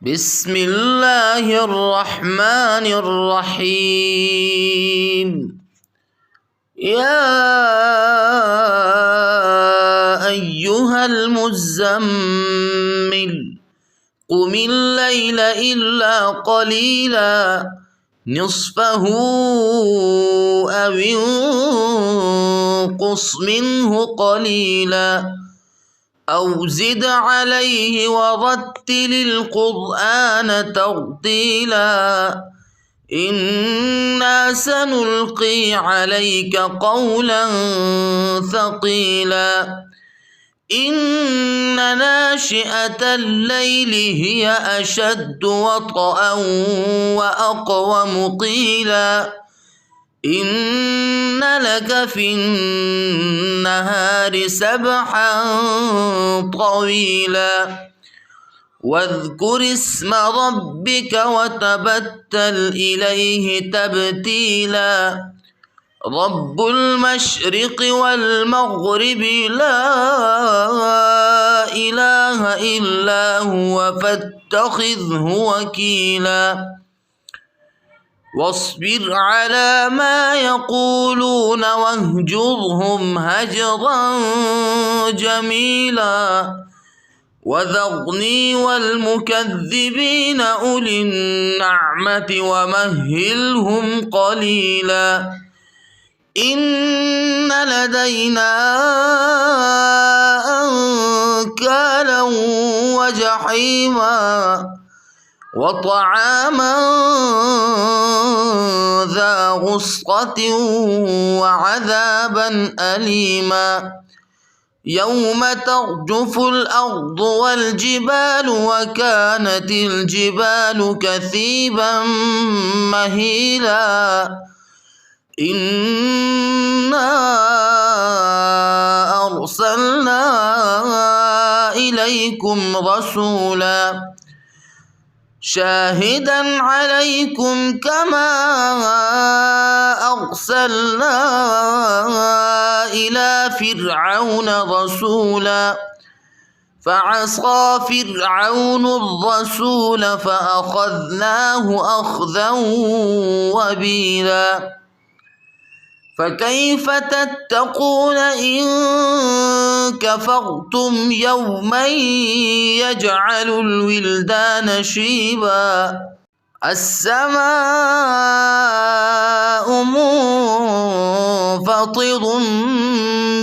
بسم الله الرحمن الرحيم. يا أيها المزمل قم الليل إلا قليلا نصفه أو انقص منه قليلا أو زد عليه ورتل القرآن ترتيلا إنا سنلقي عليك قولا ثقيلا إن ناشئة الليل هي أشد وطئا وأقوم قيلا إن لك في النهار سبحا طويلا واذكر اسم ربك وتبتل إليه تبتيلا رب المشرق والمغرب لا إله إلا هو فاتخذه وكيلا واصبر على ما يقولون واهجرهم هجرا جميلا وذرني والمكذبين أولي النعمة ومهلهم قليلا إن لدينا أنكالا وجحيما وطعاما ذا غصة وعذابا أليما يوم ترجف الأرض والجبال وكانت الجبال كثيبا مهيلا إنا أرسلنا إليكم رسولا شاهدا عليكم كما أرسلنا إلى فرعون رسولا فعصى فرعون الرسول فأخذناه أخذا وبيلا فكيف تتقون إن كفرتم يوما يجعل الولدان شيبا السماء منفطر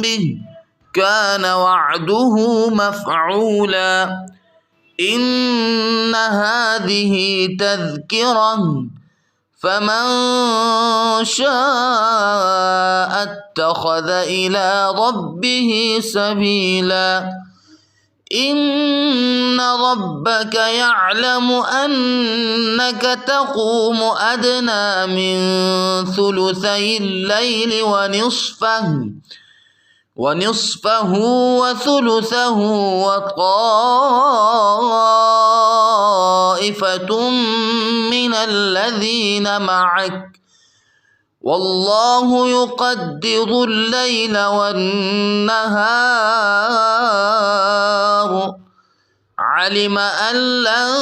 به كان وعده مفعولا إن هذه تذكرة فمن شاء اتخذ إلى ربه سبيلا إن ربك يعلم أنك تقوم أدنى من ثلثي الليل ونصفه وثلثه وطائفة من الذين معك والله يقدر الليل والنهار علم أن لن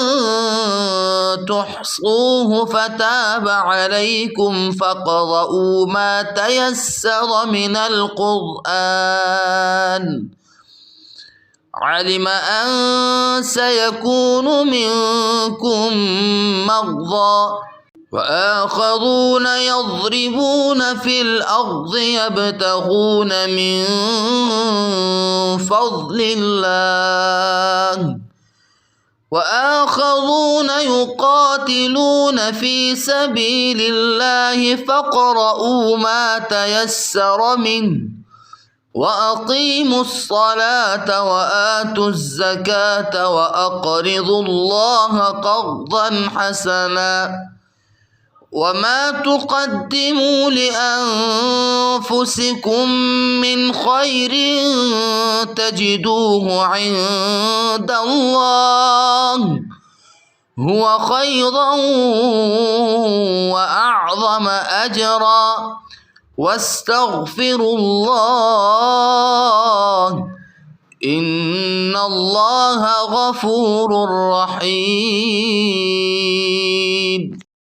تحصوه فتاب عليكم فاقرؤوا ما تيسر من القرآن علم أن سيكون منكم مرضى وآخرون يضربون في الأرض يبتغون من فضل الله وآخرون يقاتلون في سبيل الله فاقرؤوا ما تيسر منه وأقيموا الصلاة وآتوا الزكاة وأقرضوا الله قرضا حسنا وما تقدموا لأنفسكم من خير تجدوه عند الله هو خيرا وأعظم أجرا واستغفروا الله إن الله غفور رحيم